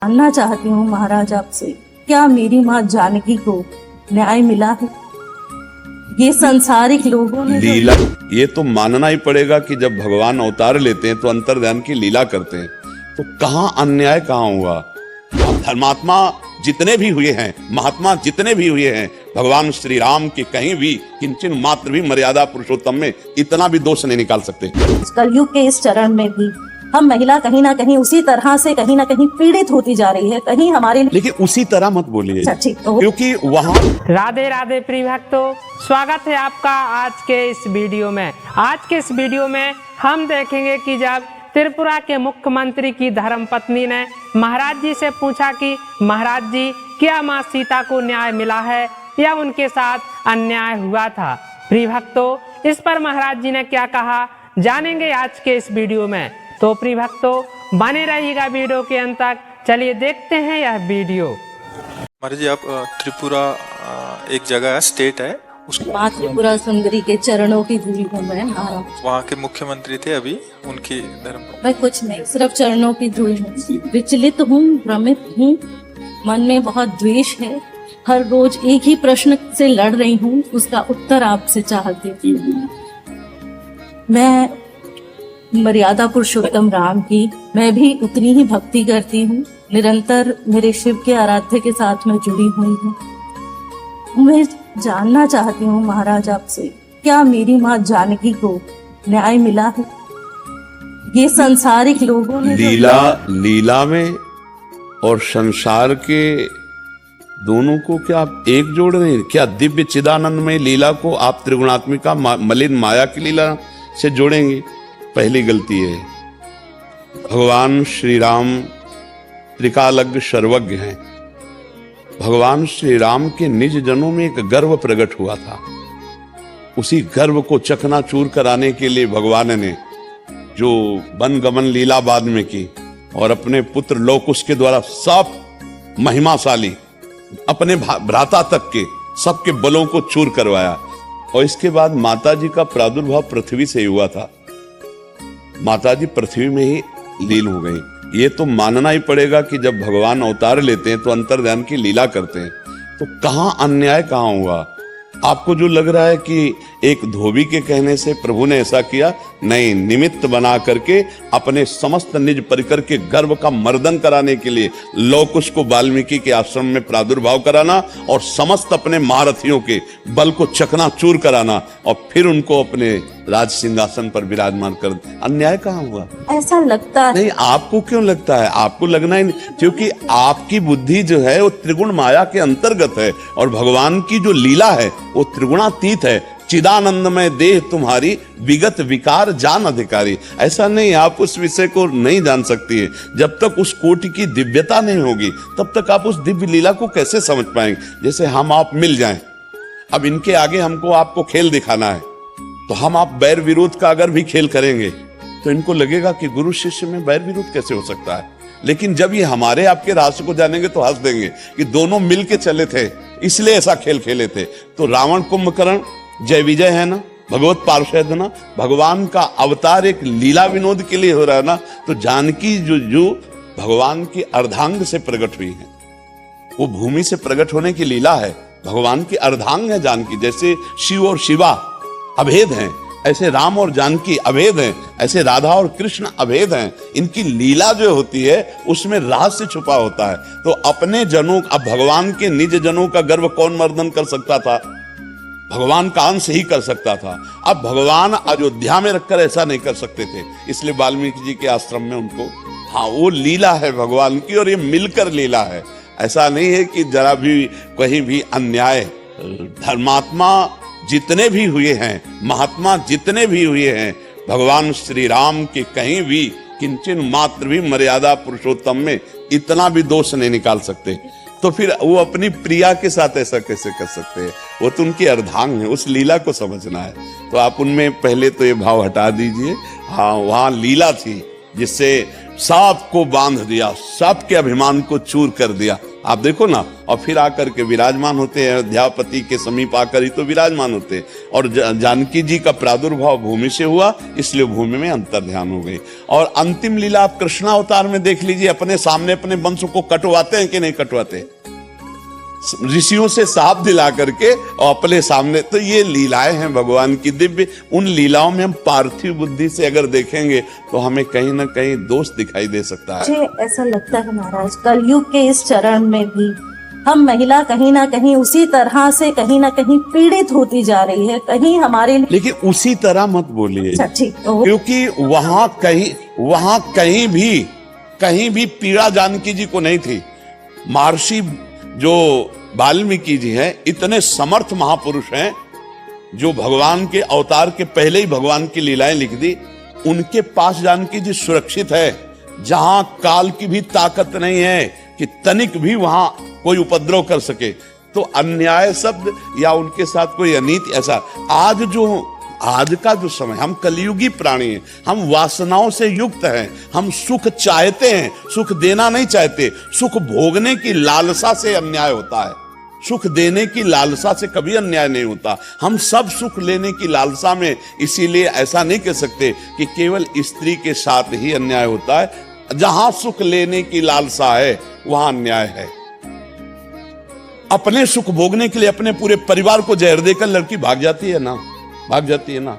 जानना चाहती हूँ महाराज आपसे, क्या मेरी माँ जानकी को न्याय मिला है? ये संसारिक लोगों ने लीला, ये तो मानना ही पड़ेगा कि जब भगवान अवतार लेते हैं तो अंतर्ध्यान की लीला करते हैं, तो कहाँ अन्याय कहाँ हुआ। धर्मात्मा जितने भी हुए हैं, महात्मा जितने भी हुए हैं, भगवान श्री राम के कहीं भी किंचन मात्र भी मर्यादा पुरुषोत्तम में इतना भी दोष नहीं निकाल सकते। कलयुग के इस चरण में भी हम महिला कहीं ना कहीं उसी तरह से कहीं ना कहीं पीड़ित होती जा रही है। कहीं हमारे लेकिन उसी तरह मत बोलिए, क्योंकि वहाँ राधे राधे प्रिय भक्तों, स्वागत है आपका आज के इस वीडियो में। आज के इस वीडियो में हम देखेंगे कि जब त्रिपुरा के मुख्यमंत्री की धर्मपत्नी ने महाराज जी से पूछा कि महाराज जी, क्या माँ सीता को न्याय मिला है या उनके साथ अन्याय हुआ था। प्रिय भक्तों, इस पर महाराज जी ने क्या कहा जानेंगे आज के इस वीडियो में। तो प्रिय भक्तों, बने रहिएगा वीडियो के अंत तक। चलिए देखते हैं यह वीडियो। महाराज जी, आप त्रिपुरा एक जगह है, स्टेट है, उसको माँ त्रिपुरा सुंदरी के चरणों की धूल में मैं महाराज, वहाँ के मुख्यमंत्री थे अभी, उनकी धर्म। मैं कुछ नहीं, सिर्फ चरणों की धूल में विचलित हूँ, भ्रमित हूँ, मन में बहुत द्वेष है। हर रोज एक ही प्रश्न से लड़ रही हूँ, उसका उत्तर आपसे चाहती हूँ। मैं मर्यादा पुरुषोत्तम राम की मैं भी उतनी ही भक्ति करती हूँ। निरंतर मेरे शिव के आराध्य के साथ मैं जुड़ी हुई हूँ। मैं जानना चाहती हूँ महाराज आपसे, क्या मेरी माँ जानकी को न्याय मिला है? ये संसारिक लोगों ने लीला में और संसार के दोनों को क्या आप एक जोड़ रहे हैं? क्या दिव्य चिदानंद में लीला को आप त्रिगुणात्मिका मलिन माया की लीला से जोड़ेंगे? पहली गलती है। भगवान श्री राम त्रिकालज्ञ सर्वज्ञ हैं। भगवान श्री राम के निज जनों में एक गर्व प्रकट हुआ था। उसी गर्व को चकनाचूर कराने के लिए भगवान ने जो वन गमन लीला बाद में की और अपने पुत्र लोकुश के द्वारा सब महिमाशाली अपने भ्राता तक के सबके बलों को चूर करवाया। और इसके बाद माता जी का प्रादुर्भाव पृथ्वी से हुआ था। माता जी पृथ्वी में ही लीन हो गई। ये तो मानना ही पड़ेगा कि जब भगवान अवतार लेते हैं तो अंतर्ध्यान की लीला करते हैं, तो कहाँ अन्याय कहाँ हुआ। आपको जो लग रहा है कि एक धोबी के कहने से प्रभु ने ऐसा किया, नहीं, निमित्त बना करके अपने समस्त निज परिकर के गर्व का मर्दन कराने के लिए लोकुश को वाल्मीकि के आश्रम में प्रादुर्भाव कराना और समस्त अपने महारथियों के बल को चकनाचूर कराना और फिर उनको अपने राज सिंहासन पर विराजमान कर, अन्याय कहाँ हुआ? ऐसा लगता है। नहीं, आपको क्यों लगता है? आपको लगना ही नहीं, क्योंकि आपकी बुद्धि जो है वो त्रिगुण माया के अंतर्गत है और भगवान की जो लीला है वो त्रिगुणातीत है। चिदानंद में देह तुम्हारी विगत विकार जान अधिकारी। ऐसा नहीं, आप उस विषय को नहीं जान सकती है। जब तक उस कोटि की दिव्यता नहीं होगी तब तक आप उस दिव्य लीला को कैसे समझ पाएंगे। जैसे हम आप मिल जाएं, अब इनके आगे हमको आपको खेल दिखाना है, तो हम आप बैर विरोध का अगर भी खेल करेंगे तो इनको लगेगा कि गुरु शिष्य में बैर विरोध कैसे हो सकता है। लेकिन जब ये हमारे आपके रास्ते को जानेंगे तो हंस देंगे कि दोनों मिल के चले थे, इसलिए ऐसा खेल खेले थे। तो रावण कुंभकर्ण जय विजय है ना, भगवत पार्षद है ना, भगवान का अवतार एक लीला विनोद के लिए हो रहा है ना। तो जानकी जो भगवान की अर्धांग से प्रकट हुई है, वो भूमि से प्रकट होने की लीला है। भगवान की अर्धांग है जानकी। जैसे शिव और शिवा अभेद हैं, ऐसे राम और जानकी अभेद हैं, ऐसे राधा और कृष्ण अभेद हैं। इनकी लीला जो होती है उसमें रहस्य छुपा होता है। तो अपने जनों, अब भगवान के निज जनों का गर्व कौन मर्दन कर सकता था? भगवान का अंश ही कर सकता था। अब भगवान अयोध्या में रखकर ऐसा नहीं कर सकते थे, इसलिए वाल्मीकि जी के आश्रम में उनको, हाँ, वो लीला है भगवान की और ये मिलकर लीला है। ऐसा नहीं है कि जरा भी कहीं भी अन्याय। धर्मात्मा जितने भी हुए हैं, महात्मा जितने भी हुए हैं, भगवान श्री राम के कहीं भी किंचन मात्र भी मर्यादा पुरुषोत्तम में इतना भी दोष नहीं निकाल सकते। तो फिर वो अपनी प्रिया के साथ ऐसा कैसे कर सकते हैं? वो तो उनकी अर्धांग है, उस लीला को समझना है। तो आप उनमें पहले तो ये भाव हटा दीजिए। हाँ, वहाँ लीला थी जिससे सबको बांध दिया, सबके अभिमान को चूर कर दिया। आप देखो ना, और फिर आकर के विराजमान होते हैं अयोध्यापति के समीप आकर ही तो विराजमान होते हैं। और जानकी जी का प्रादुर्भाव भूमि से हुआ, इसलिए भूमि में अंतर ध्यान हो गई। और अंतिम लीला आप कृष्णावतार में देख लीजिए, अपने सामने अपने वंश को कटवाते हैं कि नहीं कटवाते, ऋषियों से साफ दिला करके और अपने सामने। तो ये लीलाएं हैं भगवान की दिव्य। उन लीलाओं में हम पार्थिव बुद्धि से अगर देखेंगे तो हमें कहीं ना कहीं दोष दिखाई दे सकता है। मुझे ऐसा लगता है महाराज, कलयुग के इस चरण में भी हम महिला कहीं ना कहीं उसी तरह से कहीं ना कहीं पीड़ित होती जा रही है। कहीं हमारे, लेकिन उसी तरह मत बोलिए, अच्छा ठीक, तो क्योंकि वहां कहीं भी पीड़ा जानकी जी को नहीं थी। महर्षि जो वाल्मीकि जी हैं, इतने समर्थ महापुरुष हैं जो भगवान के अवतार के पहले ही भगवान की लीलाएं लिख दी। उनके पास जानकी जी सुरक्षित है, जहां काल की भी ताकत नहीं है कि तनिक भी वहां कोई उपद्रव कर सके। तो अन्याय शब्द या उनके साथ कोई अनीति, ऐसा आज का जो समय, हम कलयुगी प्राणी हैं, हम वासनाओं से युक्त हैं, हम सुख चाहते हैं, सुख देना नहीं चाहते। सुख भोगने की लालसा से अन्याय होता है, सुख देने की लालसा से कभी अन्याय नहीं होता। हम सब सुख लेने की लालसा में, इसीलिए ऐसा नहीं कह सकते कि केवल स्त्री के साथ ही अन्याय होता है। जहां सुख लेने की लालसा है वहां अन्याय है। अपने सुख भोगने के लिए अपने पूरे परिवार को जहर देकर लड़की भाग जाती है ना।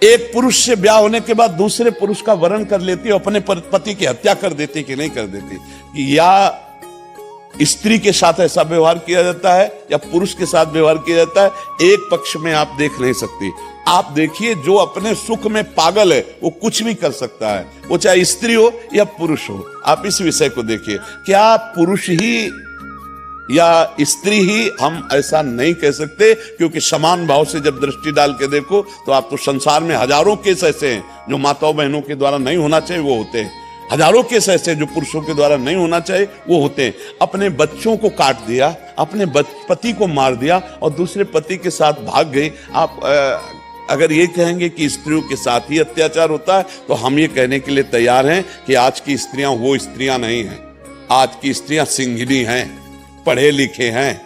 एक पुरुष से ब्याह होने के बाद दूसरे पुरुष का वरण कर लेती है, अपने पति की हत्या कर देती कि नहीं कर देती। या स्त्री के साथ ऐसा व्यवहार किया जाता है या पुरुष के साथ व्यवहार किया जाता है। एक पक्ष में आप देख नहीं सकती। आप देखिए, जो अपने सुख में पागल है वो कुछ भी कर सकता है, वो चाहे स्त्री हो या पुरुष हो। आप इस विषय को देखिए, क्या पुरुष ही या स्त्री ही, हम ऐसा नहीं कह सकते, क्योंकि समान भाव से जब दृष्टि डाल के देखो तो आप तो संसार में हजारों केस ऐसे हैं जो माताओं बहनों के द्वारा नहीं होना चाहिए वो होते हैं। हजारों केस ऐसे जो पुरुषों के द्वारा नहीं होना चाहिए वो होते हैं। अपने बच्चों को काट दिया, अपने पति को मार दिया और दूसरे पति के साथ भाग गई। आप अगर ये कहेंगे कि स्त्रियों के साथ ही अत्याचार होता है तो हम ये कहने के लिए तैयार हैं कि आज की स्त्रियां वो स्त्रियां नहीं हैं। आज की स्त्रियां सिंघनी हैं, पढ़े लिखे हैं।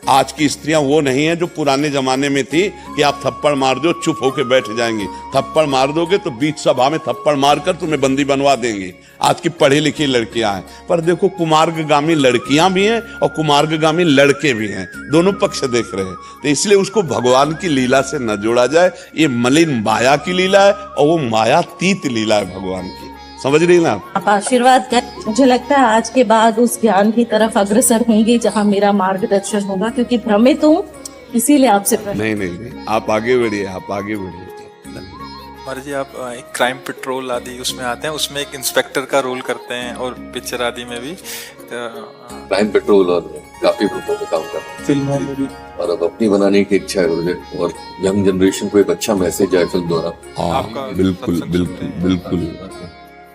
आज की स्त्रियां वो नहीं है जो पुराने जमाने में थी कि आप थप्पड़ मार दो चुप होके बैठ जाएंगी। थप्पड़ मार दोगे तो बीच सभा में थप्पड़ मारकर तुम्हें बंदी बनवा देंगी। आज की पढ़ी लिखी लड़कियां हैं। पर देखो, कुमार्गामी लड़कियां भी हैं और कुमार्गामी लड़के भी हैं, दोनों पक्ष देख रहे हैं। तो इसलिए उसको भगवान की लीला से न जोड़ा जाए। ये मलिन माया की लीला है और वो मायातीत लीला है भगवान की। समझ रही ना आप आशीर्वाद कर। मुझे लगता है आज के बाद उस ज्ञान की तरफ अग्रसर होंगी जहां मेरा मार्गदर्शन होगा, क्योंकि भ्रमित हूँ, इसीलिए आपसे नहीं, आप आगे बढ़िए, आप आगे बढ़िए। महाराज जी, आप एक क्राइम पेट्रोल आदि उसमें आते हैं, उसमें एक इंस्पेक्टर का रोल करते हैं और पिक्चर आदि में भी क्राइम पेट्रोल और काफी ग्रुपों में काम कर रहे हैं, फिल्मों में भी। और अब अपनी बनाने की इच्छा है मुझे, और यंग जनरेशन को एक अच्छा मैसेज आए फिल्म द्वारा। हाँ, बिल्कुल बिल्कुल बिल्कुल,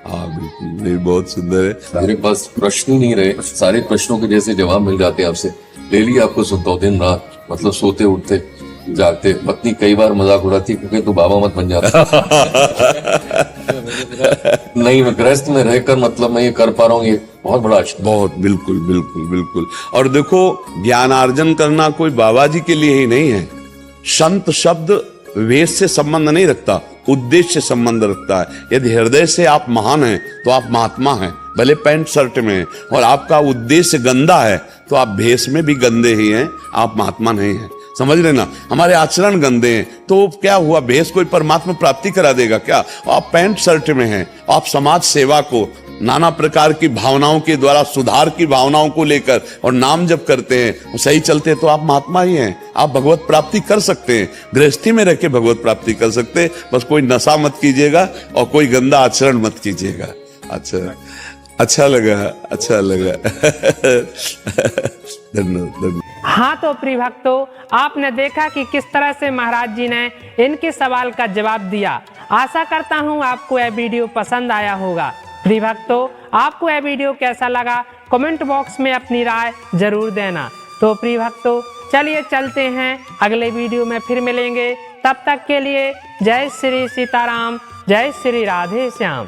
हाँ बिल्कुल, ये बहुत सुंदर है। मेरे पास प्रश्न ही नहीं रहे, सारे प्रश्नों के जैसे जवाब मिल जाते हैं आपसे। ले लिया आपको सुनता हूँ दिन रात, मतलब सोते उठते जागते। पत्नी कई बार मजाक उड़ाती क्योंकि तू बाबा मत बन जाता। नहीं, मैं गृहस्थ में रहकर मतलब मैं ये कर पा रहा हूँ, ये बहुत बड़ा अच्छा। बहुत, बिल्कुल बिल्कुल बिल्कुल। और देखो, ज्ञानार्जन करना कोई बाबा जी के लिए ही नहीं है। संत शब्द वेश से संबंध नहीं रखता, उद्देश्य से संबंध रखता है। यदि हृदय से आप महान हैं तो आप महात्मा हैं, भले पैंट शर्ट में हैं। और आपका उद्देश्य गंदा है तो आप भेष में भी गंदे ही हैं, आप महात्मा नहीं हैं। समझ रहे ना, हमारे आचरण गंदे हैं तो क्या हुआ, भेष कोई परमात्मा प्राप्ति करा देगा क्या? आप पैंट शर्ट में हैं, आप समाज सेवा को, नाना प्रकार की भावनाओं के द्वारा, सुधार की भावनाओं को लेकर और नाम जप करते हैं, सही चलते हैं तो आप महात्मा ही हैं। आप भगवत प्राप्ति कर सकते हैं, गृहस्थी में रह के भगवत प्राप्ति कर सकते हैं। बस कोई नशा मत कीजिएगा और कोई गंदा आचरण मत कीजिएगा। अच्छा लगा धन्यवाद। हाँ, तो प्रिय भक्तों, आपने देखा कि किस तरह से महाराज जी ने इनके सवाल का जवाब दिया। आशा करता हूँ आपको यह वीडियो पसंद आया होगा। प्रिय भक्तों, आपको यह वीडियो कैसा लगा कमेंट बॉक्स में अपनी राय जरूर देना। तो प्रिय भक्तों, चलिए चलते हैं, अगले वीडियो में फिर मिलेंगे। तब तक के लिए जय श्री सीताराम, जय श्री राधे श्याम।